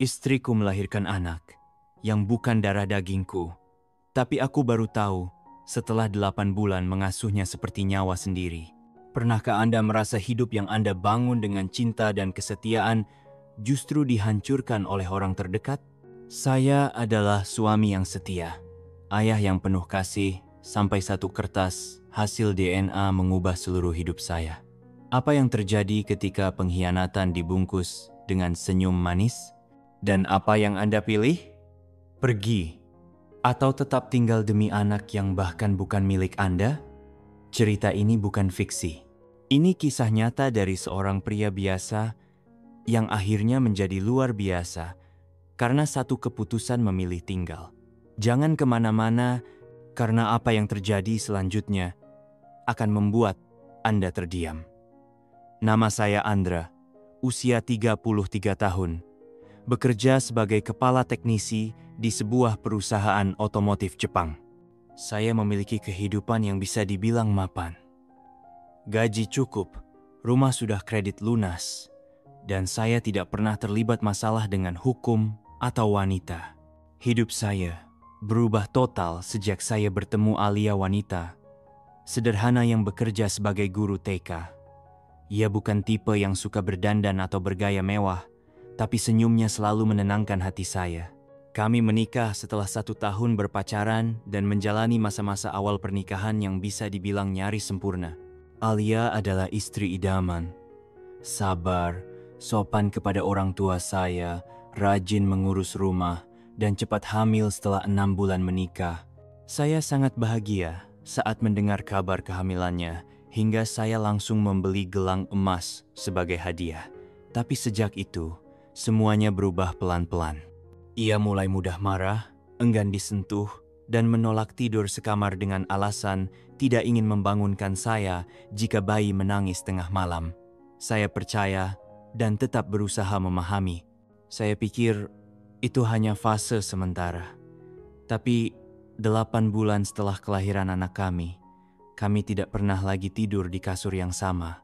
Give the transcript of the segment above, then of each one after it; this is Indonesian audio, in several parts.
Istriku melahirkan anak yang bukan darah dagingku, tapi aku baru tahu setelah 8 bulan mengasuhnya seperti nyawa sendiri. Pernahkah Anda merasa hidup yang Anda bangun dengan cinta dan kesetiaan justru dihancurkan oleh orang terdekat? Saya adalah suami yang setia, ayah yang penuh kasih, sampai satu kertas hasil DNA mengubah seluruh hidup saya. Apa yang terjadi ketika pengkhianatan dibungkus dengan senyum manis? Dan apa yang Anda pilih? Pergi atau tetap tinggal demi anak yang bahkan bukan milik Anda? Cerita ini bukan fiksi. Ini kisah nyata dari seorang pria biasa yang akhirnya menjadi luar biasa karena satu keputusan memilih tinggal. Jangan kemana-mana karena apa yang terjadi selanjutnya akan membuat Anda terdiam. Nama saya Andra, usia 33 tahun. Bekerja sebagai kepala teknisi di sebuah perusahaan otomotif Jepang. Saya memiliki kehidupan yang bisa dibilang mapan. Gaji cukup, rumah sudah kredit lunas, dan saya tidak pernah terlibat masalah dengan hukum atau wanita. Hidup saya berubah total sejak saya bertemu Alia, wanita sederhana yang bekerja sebagai guru TK. Ia bukan tipe yang suka berdandan atau bergaya mewah, tapi senyumnya selalu menenangkan hati saya. Kami menikah setelah 1 tahun berpacaran dan menjalani masa-masa awal pernikahan yang bisa dibilang nyaris sempurna. Alia adalah istri idaman. Sabar, sopan kepada orang tua saya, rajin mengurus rumah, dan cepat hamil setelah 6 bulan menikah. Saya sangat bahagia saat mendengar kabar kehamilannya, hingga saya langsung membeli gelang emas sebagai hadiah. Tapi sejak itu, semuanya berubah pelan-pelan. Ia mulai mudah marah, enggan disentuh, dan menolak tidur sekamar dengan alasan tidak ingin membangunkan saya jika bayi menangis tengah malam. Saya percaya dan tetap berusaha memahami. Saya pikir itu hanya fase sementara. Tapi 8 bulan setelah kelahiran anak kami tidak pernah lagi tidur di kasur yang sama.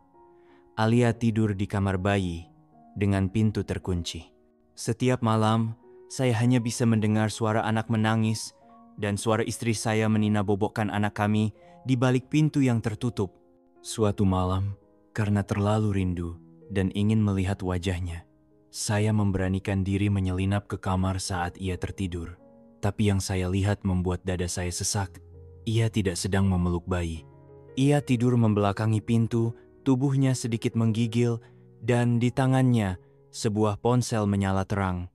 Alia tidur di kamar bayi dengan pintu terkunci. Setiap malam, saya hanya bisa mendengar suara anak menangis dan suara istri saya menina-bobokkan anak kami di balik pintu yang tertutup. Suatu malam, karena terlalu rindu dan ingin melihat wajahnya, saya memberanikan diri menyelinap ke kamar saat ia tertidur. Tapi yang saya lihat membuat dada saya sesak. Ia tidak sedang memeluk bayi. Ia tidur membelakangi pintu, tubuhnya sedikit menggigil, dan di tangannya sebuah ponsel menyala terang.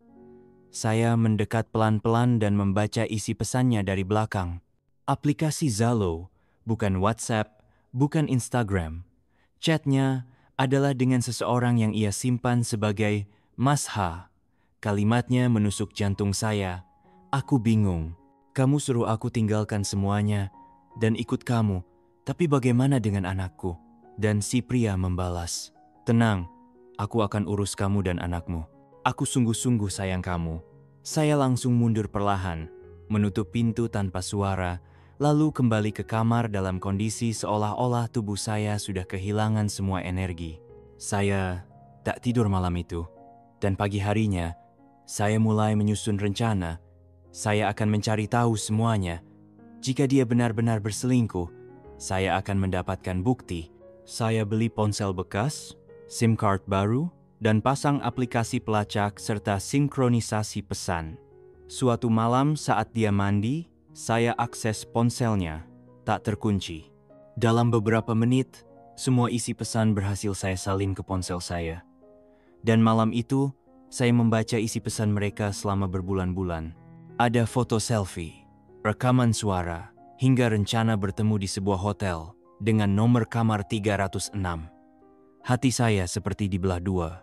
Saya mendekat pelan-pelan dan membaca isi pesannya dari belakang. Aplikasi Zalo, bukan WhatsApp, bukan Instagram. Chatnya adalah dengan seseorang yang ia simpan sebagai Mas H. Kalimatnya menusuk jantung saya. Aku bingung. Kamu suruh aku tinggalkan semuanya dan ikut kamu, tapi bagaimana dengan anakku? Dan si pria membalas, tenang, aku akan urus kamu dan anakmu. Aku sungguh-sungguh sayang kamu. Saya langsung mundur perlahan, menutup pintu tanpa suara, lalu kembali ke kamar dalam kondisi seolah-olah tubuh saya sudah kehilangan semua energi. Saya tak tidur malam itu, dan pagi harinya, saya mulai menyusun rencana. Saya akan mencari tahu semuanya. Jika dia benar-benar berselingkuh, saya akan mendapatkan bukti. Saya beli ponsel bekas, SIM card baru, dan pasang aplikasi pelacak serta sinkronisasi pesan. Suatu malam saat dia mandi, saya akses ponselnya, tak terkunci. Dalam beberapa menit, semua isi pesan berhasil saya salin ke ponsel saya. Dan malam itu, saya membaca isi pesan mereka selama berbulan-bulan. Ada foto selfie, rekaman suara, hingga rencana bertemu di sebuah hotel dengan nomor kamar 306. Hati saya seperti dibelah dua.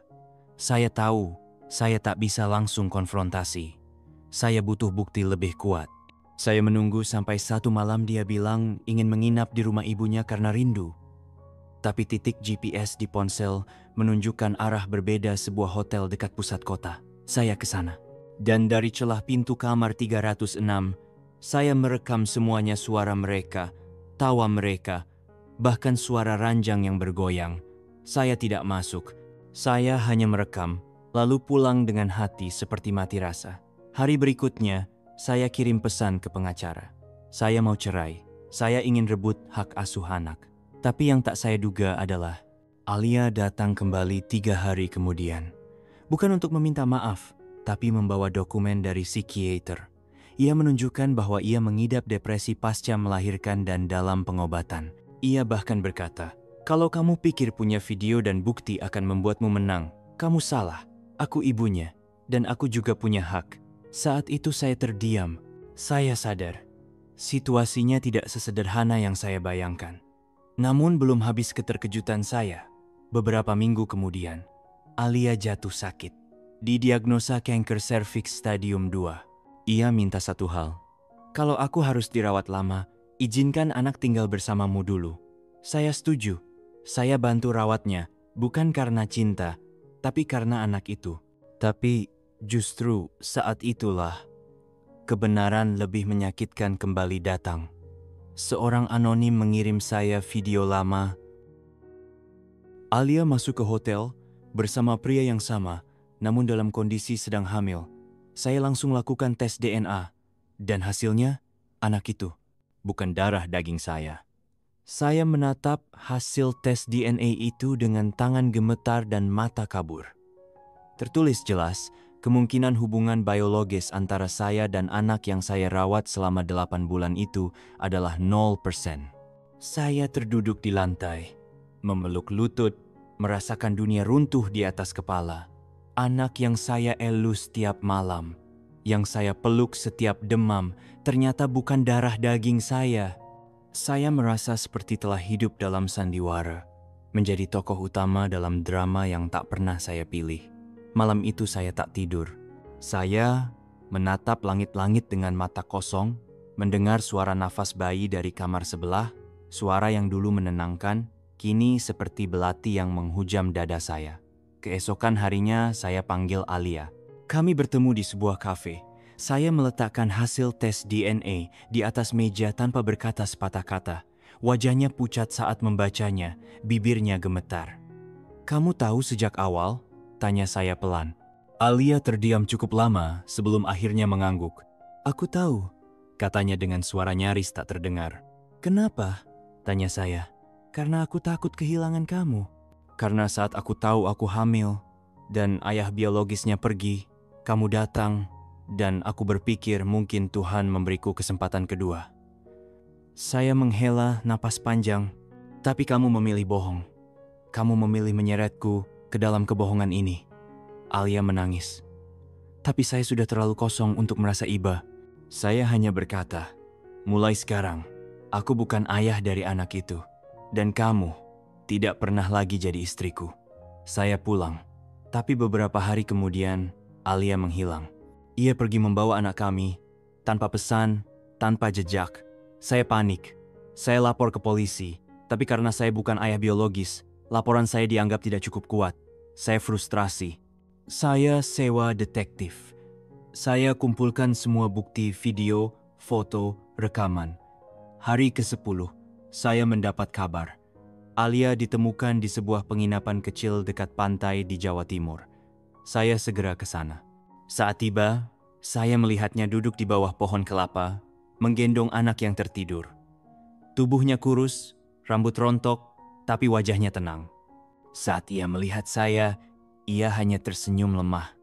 Saya tahu, saya tak bisa langsung konfrontasi. Saya butuh bukti lebih kuat. Saya menunggu sampai satu malam dia bilang ingin menginap di rumah ibunya karena rindu. Tapi titik GPS di ponsel menunjukkan arah berbeda sebuah hotel dekat pusat kota. Saya ke sana. Dan dari celah pintu kamar 306, saya merekam semuanya, suara mereka, tawa mereka, bahkan suara ranjang yang bergoyang. Saya tidak masuk. Saya hanya merekam lalu pulang dengan hati seperti mati rasa. Hari berikutnya, saya kirim pesan ke pengacara. Saya mau cerai. Saya ingin rebut hak asuh anak. Tapi yang tak saya duga adalah Alia datang kembali 3 hari kemudian. Bukan untuk meminta maaf, tapi membawa dokumen dari psikiater. Ia menunjukkan bahwa ia mengidap depresi pasca melahirkan dan dalam pengobatan. Ia bahkan berkata, "Kalau kamu pikir punya video dan bukti akan membuatmu menang, kamu salah. Aku ibunya, dan aku juga punya hak." Saat itu saya terdiam. Saya sadar, situasinya tidak sesederhana yang saya bayangkan. Namun belum habis keterkejutan saya. Beberapa minggu kemudian, Alia jatuh sakit. Didiagnosa kanker serviks stadium 2. Ia minta satu hal. "Kalau aku harus dirawat lama, izinkan anak tinggal bersamamu dulu." Saya setuju. Saya bantu rawatnya, bukan karena cinta, tapi karena anak itu. Tapi justru saat itulah kebenaran lebih menyakitkan kembali datang. Seorang anonim mengirim saya video lama. Alia masuk ke hotel bersama pria yang sama, namun dalam kondisi sedang hamil. Saya langsung lakukan tes DNA, dan hasilnya anak itu bukan darah daging saya. Saya menatap hasil tes DNA itu dengan tangan gemetar dan mata kabur. Tertulis jelas, kemungkinan hubungan biologis antara saya dan anak yang saya rawat selama 8 bulan itu adalah 0%. Saya terduduk di lantai, memeluk lutut, merasakan dunia runtuh di atas kepala. Anak yang saya elus setiap malam, yang saya peluk setiap demam, ternyata bukan darah daging saya. Saya merasa seperti telah hidup dalam sandiwara, menjadi tokoh utama dalam drama yang tak pernah saya pilih. Malam itu saya tak tidur. Saya menatap langit-langit dengan mata kosong, mendengar suara nafas bayi dari kamar sebelah, suara yang dulu menenangkan, kini seperti belati yang menghujam dada saya. Keesokan harinya saya panggil Alia. Kami bertemu di sebuah kafe. Saya meletakkan hasil tes DNA di atas meja tanpa berkata sepatah kata. Wajahnya pucat saat membacanya, bibirnya gemetar. "Kamu tahu sejak awal?" tanya saya pelan. Alia terdiam cukup lama sebelum akhirnya mengangguk. "Aku tahu," katanya dengan suara nyaris tak terdengar. "Kenapa?" tanya saya. "Karena aku takut kehilangan kamu. Karena saat aku tahu aku hamil dan ayah biologisnya pergi, kamu datang dan aku berpikir mungkin Tuhan memberiku kesempatan kedua." Saya menghela napas panjang, "Tapi kamu memilih bohong. Kamu memilih menyeretku ke dalam kebohongan ini." Alia menangis. "Tapi saya sudah terlalu kosong untuk merasa iba." Saya hanya berkata, "Mulai sekarang, aku bukan ayah dari anak itu. Dan kamu tidak pernah lagi jadi istriku." Saya pulang. Tapi beberapa hari kemudian, Alia menghilang. Ia pergi membawa anak kami, tanpa pesan, tanpa jejak. Saya panik. Saya lapor ke polisi. Tapi karena saya bukan ayah biologis, laporan saya dianggap tidak cukup kuat. Saya frustrasi. Saya sewa detektif. Saya kumpulkan semua bukti video, foto, rekaman. Hari ke-10, saya mendapat kabar. Alia ditemukan di sebuah penginapan kecil dekat pantai di Jawa Timur. Saya segera ke sana. Saat tiba, saya melihatnya duduk di bawah pohon kelapa, menggendong anak yang tertidur. Tubuhnya kurus, rambut rontok, tapi wajahnya tenang. Saat ia melihat saya, ia hanya tersenyum lemah.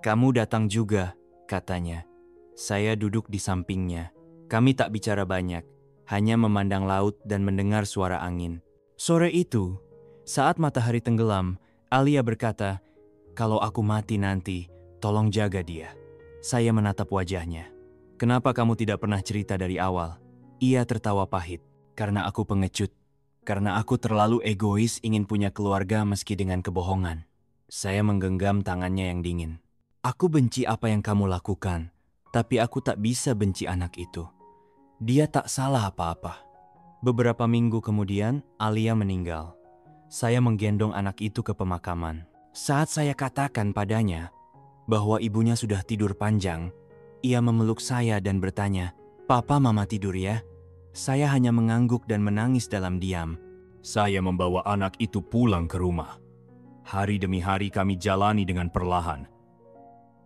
"Kamu datang juga," katanya. Saya duduk di sampingnya. Kami tak bicara banyak, hanya memandang laut dan mendengar suara angin. Sore itu, saat matahari tenggelam, Alia berkata, "Kalau aku mati nanti, tolong jaga dia." Saya menatap wajahnya. "Kenapa kamu tidak pernah cerita dari awal?" Ia tertawa pahit. "Karena aku pengecut. Karena aku terlalu egois ingin punya keluarga meski dengan kebohongan." Saya menggenggam tangannya yang dingin. "Aku benci apa yang kamu lakukan, tapi aku tak bisa benci anak itu. Dia tak salah apa-apa." Beberapa minggu kemudian, Alia meninggal. Saya menggendong anak itu ke pemakaman. Saat saya katakan padanya bahwa ibunya sudah tidur panjang, ia memeluk saya dan bertanya, "Papa, Mama tidur ya?" Saya hanya mengangguk dan menangis dalam diam. Saya membawa anak itu pulang ke rumah. Hari demi hari kami jalani dengan perlahan.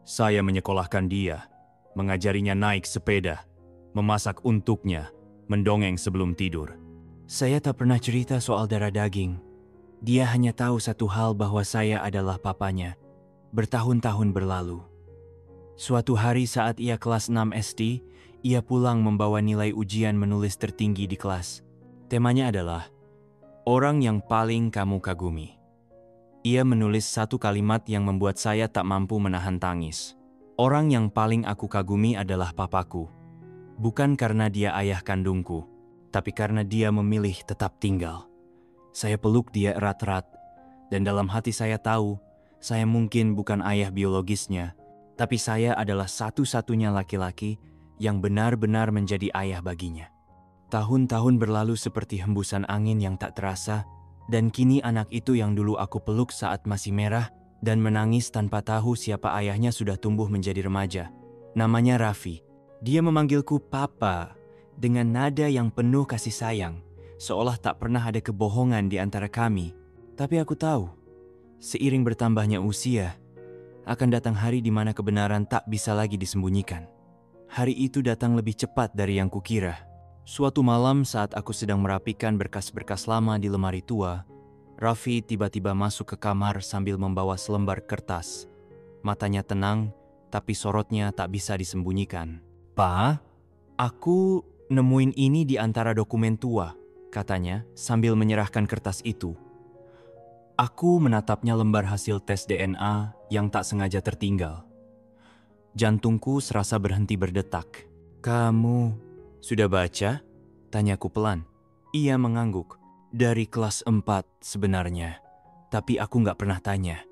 Saya menyekolahkan dia, mengajarinya naik sepeda, memasak untuknya, mendongeng sebelum tidur. Saya tak pernah cerita soal darah daging. Dia hanya tahu satu hal, bahwa saya adalah papanya. Bertahun-tahun berlalu. Suatu hari saat ia kelas 6 SD, ia pulang membawa nilai ujian menulis tertinggi di kelas. Temanya adalah orang yang paling kamu kagumi. Ia menulis satu kalimat yang membuat saya tak mampu menahan tangis. Orang yang paling aku kagumi adalah papaku. Bukan karena dia ayah kandungku, tapi karena dia memilih tetap tinggal. Saya peluk dia erat-erat, dan dalam hati saya tahu, saya mungkin bukan ayah biologisnya, tapi saya adalah satu-satunya laki-laki yang benar-benar menjadi ayah baginya. Tahun-tahun berlalu seperti hembusan angin yang tak terasa, dan kini anak itu yang dulu aku peluk saat masih merah dan menangis tanpa tahu siapa ayahnya sudah tumbuh menjadi remaja. Namanya Raffi. Dia memanggilku Papa dengan nada yang penuh kasih sayang, seolah tak pernah ada kebohongan di antara kami. Tapi aku tahu, seiring bertambahnya usia, akan datang hari di mana kebenaran tak bisa lagi disembunyikan. Hari itu datang lebih cepat dari yang kukira. Suatu malam saat aku sedang merapikan berkas-berkas lama di lemari tua, Raffi tiba-tiba masuk ke kamar sambil membawa selembar kertas. Matanya tenang, tapi sorotnya tak bisa disembunyikan. "Pa, aku nemuin ini di antara dokumen tua," katanya sambil menyerahkan kertas itu. Aku menatapnya, lembar hasil tes DNA yang tak sengaja tertinggal. Jantungku serasa berhenti berdetak. "Kamu sudah baca?" tanyaku pelan. Ia mengangguk. "Dari kelas 4 sebenarnya, tapi aku nggak pernah tanya.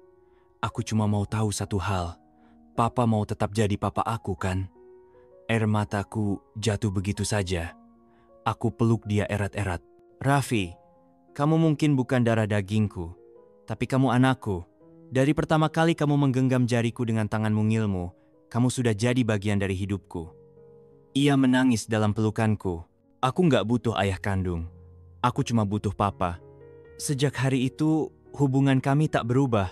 Aku cuma mau tahu satu hal. Papa mau tetap jadi papa aku kan?" Air mataku jatuh begitu saja. Aku peluk dia erat-erat. "Raffi, kamu mungkin bukan darah dagingku, tapi kamu anakku. Dari pertama kali kamu menggenggam jariku dengan tangan mungilmu, kamu sudah jadi bagian dari hidupku." Ia menangis dalam pelukanku. "Aku nggak butuh ayah kandung. Aku cuma butuh papa." Sejak hari itu, hubungan kami tak berubah.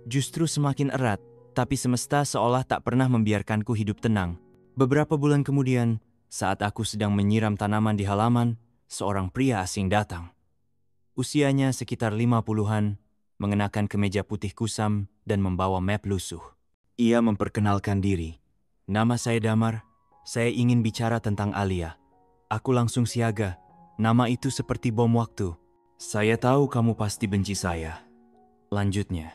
Justru semakin erat, tapi semesta seolah tak pernah membiarkanku hidup tenang. Beberapa bulan kemudian, saat aku sedang menyiram tanaman di halaman, seorang pria asing datang. Usianya sekitar 50-an, mengenakan kemeja putih kusam dan membawa map lusuh. Ia memperkenalkan diri. "Nama saya Damar. Saya ingin bicara tentang Alia." Aku langsung siaga. Nama itu seperti bom waktu. "Saya tahu kamu pasti benci saya," lanjutnya.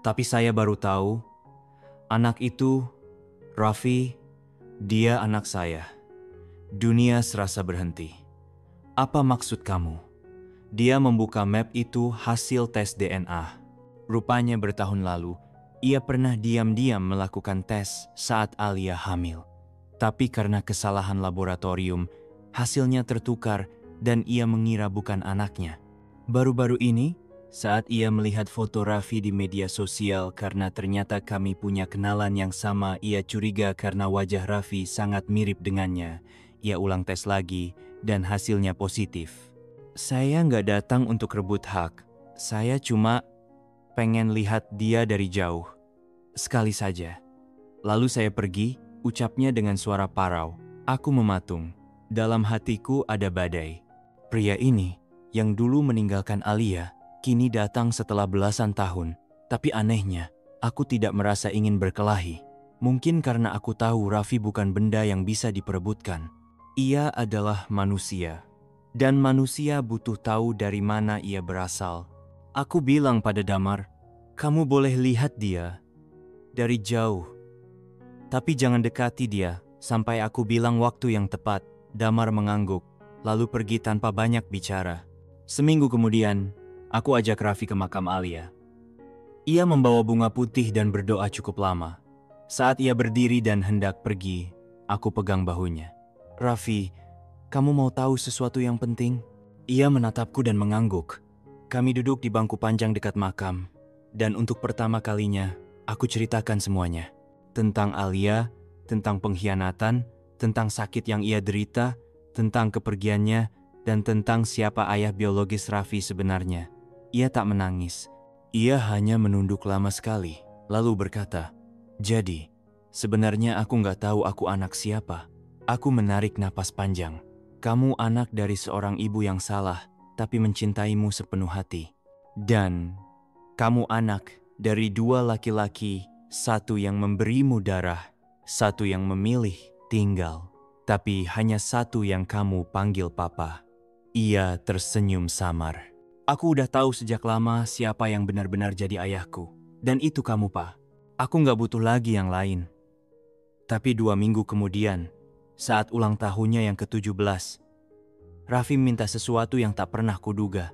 "Tapi saya baru tahu, anak itu, Raffi, dia anak saya." Dunia serasa berhenti. "Apa maksud kamu?" Dia membuka map itu, hasil tes DNA. Rupanya bertahun lalu, ia pernah diam-diam melakukan tes saat Alia hamil. Tapi karena kesalahan laboratorium, hasilnya tertukar dan ia mengira bukan anaknya. Baru-baru ini, saat ia melihat foto Raffi di media sosial karena ternyata kami punya kenalan yang sama, ia curiga karena wajah Raffi sangat mirip dengannya. Ia ulang tes lagi dan hasilnya positif. Saya nggak datang untuk rebut hak. Saya cuma pengen lihat dia dari jauh. Sekali saja. Lalu saya pergi, ucapnya dengan suara parau. Aku mematung. Dalam hatiku ada badai. Pria ini, yang dulu meninggalkan Alia, kini datang setelah belasan tahun. Tapi anehnya, aku tidak merasa ingin berkelahi. Mungkin karena aku tahu Raffi bukan benda yang bisa diperebutkan. Ia adalah manusia. Dan manusia butuh tahu dari mana ia berasal. Aku bilang pada Damar, "Kamu boleh lihat dia dari jauh. Tapi jangan dekati dia sampai aku bilang waktu yang tepat." Damar mengangguk, lalu pergi tanpa banyak bicara. Seminggu kemudian, aku ajak Raffi ke makam Alia. Ia membawa bunga putih dan berdoa cukup lama. Saat ia berdiri dan hendak pergi, aku pegang bahunya. "Raffi, kamu mau tahu sesuatu yang penting?" Ia menatapku dan mengangguk. Kami duduk di bangku panjang dekat makam, dan untuk pertama kalinya, aku ceritakan semuanya. Tentang Alia, tentang pengkhianatan, tentang sakit yang ia derita, tentang kepergiannya, dan tentang siapa ayah biologis Raffi sebenarnya. Ia tak menangis. Ia hanya menunduk lama sekali, lalu berkata, "Jadi, sebenarnya aku nggak tahu aku anak siapa." Aku menarik napas panjang. "Kamu anak dari seorang ibu yang salah, tapi mencintaimu sepenuh hati. Dan kamu anak dari dua laki-laki, satu yang memberimu darah, satu yang memilih tinggal, tapi hanya satu yang kamu panggil papa." Ia tersenyum samar. "Aku udah tahu sejak lama siapa yang benar-benar jadi ayahku. Dan itu kamu, Pak. Aku nggak butuh lagi yang lain." Tapi 2 minggu kemudian, saat ulang tahunnya yang ke-17, Raffi minta sesuatu yang tak pernah kuduga.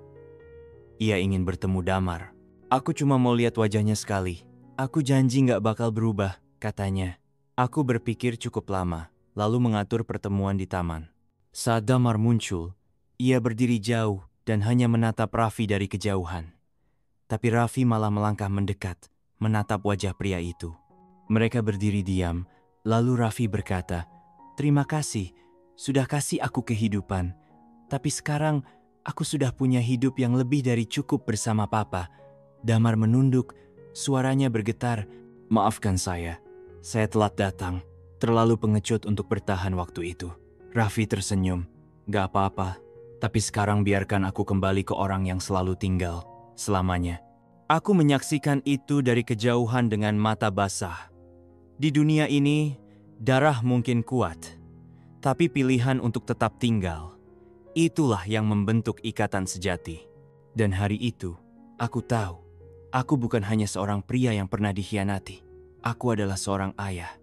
Ia ingin bertemu Damar. "Aku cuma mau lihat wajahnya sekali. Aku janji nggak bakal berubah," katanya. Aku berpikir cukup lama, lalu mengatur pertemuan di taman. Saat Damar muncul, ia berdiri jauh dan hanya menatap Raffi dari kejauhan. Tapi Raffi malah melangkah mendekat, menatap wajah pria itu. Mereka berdiri diam, lalu Raffi berkata, "Terima kasih, sudah kasih aku kehidupan. Tapi sekarang, aku sudah punya hidup yang lebih dari cukup bersama papa." Damar menunduk, suaranya bergetar. "Maafkan saya telat datang, terlalu pengecut untuk bertahan waktu itu." Raffi tersenyum, "Gak apa-apa, tapi sekarang biarkan aku kembali ke orang yang selalu tinggal, selamanya." Aku menyaksikan itu dari kejauhan dengan mata basah. Di dunia ini, darah mungkin kuat, tapi pilihan untuk tetap tinggal, itulah yang membentuk ikatan sejati. Dan hari itu, aku tahu, aku bukan hanya seorang pria yang pernah dikhianati. Aku adalah seorang ayah.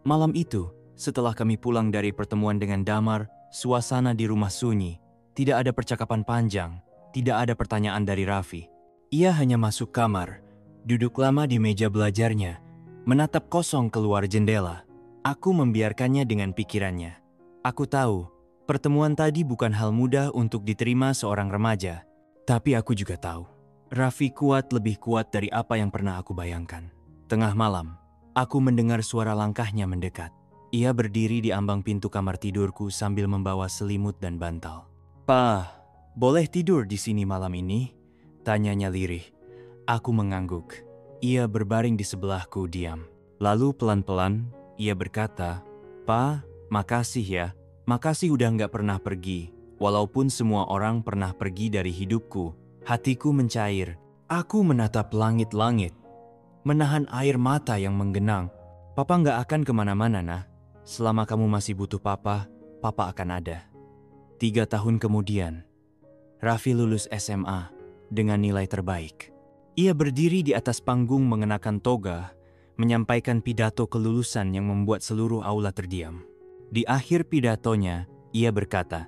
Malam itu, setelah kami pulang dari pertemuan dengan Damar, suasana di rumah sunyi. Tidak ada percakapan panjang, tidak ada pertanyaan dari Raffi. Ia hanya masuk kamar, duduk lama di meja belajarnya, menatap kosong keluar jendela. Aku membiarkannya dengan pikirannya. Aku tahu, pertemuan tadi bukan hal mudah untuk diterima seorang remaja. Tapi aku juga tahu, Raffi lebih kuat dari apa yang pernah aku bayangkan. Tengah malam, aku mendengar suara langkahnya mendekat. Ia berdiri di ambang pintu kamar tidurku sambil membawa selimut dan bantal. "Pa, boleh tidur di sini malam ini?" tanyanya lirih. Aku mengangguk. Ia berbaring di sebelahku diam. Lalu pelan-pelan, ia berkata, "Pa, makasih ya. Makasih udah nggak pernah pergi. Walaupun semua orang pernah pergi dari hidupku." Hatiku mencair. Aku menatap langit-langit, menahan air mata yang menggenang. "Papa nggak akan kemana-mana, nah. Selama kamu masih butuh papa, papa akan ada." 3 tahun kemudian, Raffi lulus SMA dengan nilai terbaik. Ia berdiri di atas panggung mengenakan toga, menyampaikan pidato kelulusan yang membuat seluruh aula terdiam. Di akhir pidatonya, ia berkata,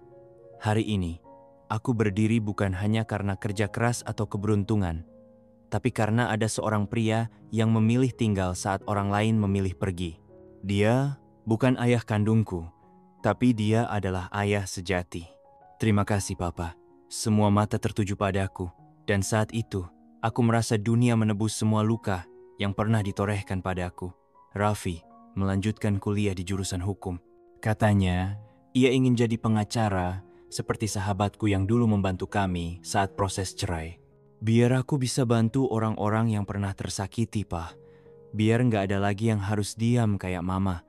"Hari ini, aku berdiri bukan hanya karena kerja keras atau keberuntungan, tapi karena ada seorang pria yang memilih tinggal saat orang lain memilih pergi. Dia bukan ayah kandungku, tapi dia adalah ayah sejati." Terima kasih, Papa. Semua mata tertuju padaku, dan saat itu, aku merasa dunia menebus semua luka yang pernah ditorehkan padaku. Raffi melanjutkan kuliah di jurusan hukum. Katanya, ia ingin jadi pengacara seperti sahabatku yang dulu membantu kami saat proses cerai. "Biar aku bisa bantu orang-orang yang pernah tersakiti, Pak. Biar nggak ada lagi yang harus diam kayak Mama,"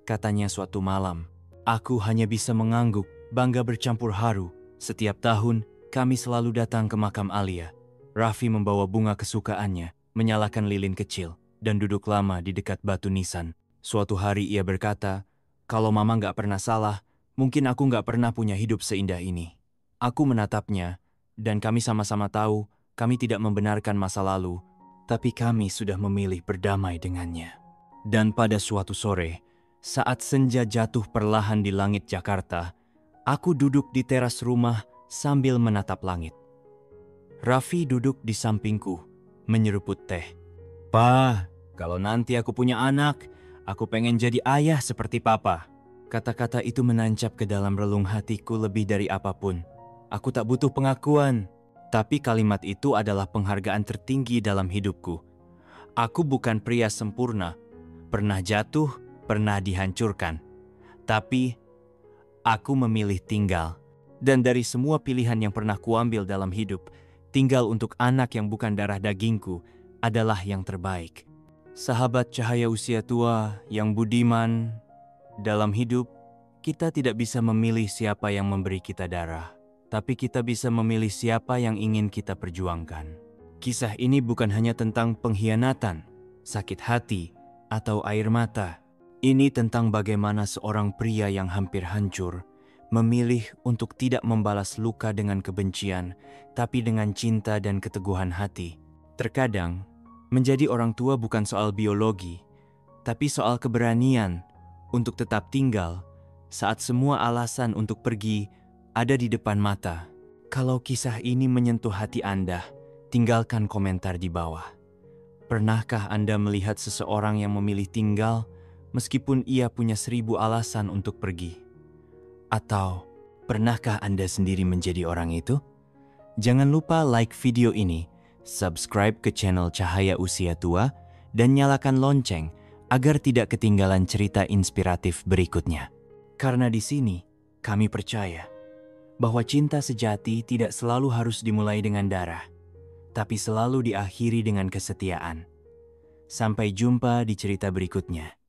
katanya suatu malam. Aku hanya bisa mengangguk, bangga bercampur haru. Setiap tahun, kami selalu datang ke makam Alia. Raffi membawa bunga kesukaannya, menyalakan lilin kecil, dan duduk lama di dekat batu nisan. Suatu hari ia berkata, "Kalau Mama nggak pernah salah, mungkin aku nggak pernah punya hidup seindah ini." Aku menatapnya, dan kami sama-sama tahu kami tidak membenarkan masa lalu, tapi kami sudah memilih berdamai dengannya. Dan pada suatu sore, saat senja jatuh perlahan di langit Jakarta, aku duduk di teras rumah sambil menatap langit. Raffi duduk di sampingku, menyeruput teh. "Pa, kalau nanti aku punya anak, aku pengen jadi ayah seperti Papa." Kata-kata itu menancap ke dalam relung hatiku lebih dari apapun. Aku tak butuh pengakuan, tapi kalimat itu adalah penghargaan tertinggi dalam hidupku. Aku bukan pria sempurna, pernah jatuh, pernah dihancurkan. Tapi, aku memilih tinggal. Dan dari semua pilihan yang pernah kuambil dalam hidup, tinggal untuk anak yang bukan darah dagingku adalah yang terbaik. Sahabat cahaya usia tua yang budiman, dalam hidup kita tidak bisa memilih siapa yang memberi kita darah, tapi kita bisa memilih siapa yang ingin kita perjuangkan. Kisah ini bukan hanya tentang pengkhianatan, sakit hati, atau air mata. Ini tentang bagaimana seorang pria yang hampir hancur memilih untuk tidak membalas luka dengan kebencian, tapi dengan cinta dan keteguhan hati. Terkadang, menjadi orang tua bukan soal biologi, tapi soal keberanian untuk tetap tinggal saat semua alasan untuk pergi ada di depan mata. Kalau kisah ini menyentuh hati Anda, tinggalkan komentar di bawah. Pernahkah Anda melihat seseorang yang memilih tinggal meskipun ia punya 1000 alasan untuk pergi? Atau pernahkah Anda sendiri menjadi orang itu? Jangan lupa like video ini, subscribe ke channel Cahaya Usia Tua, dan nyalakan lonceng agar tidak ketinggalan cerita inspiratif berikutnya. Karena di sini, kami percaya bahwa cinta sejati tidak selalu harus dimulai dengan darah, tapi selalu diakhiri dengan kesetiaan. Sampai jumpa di cerita berikutnya.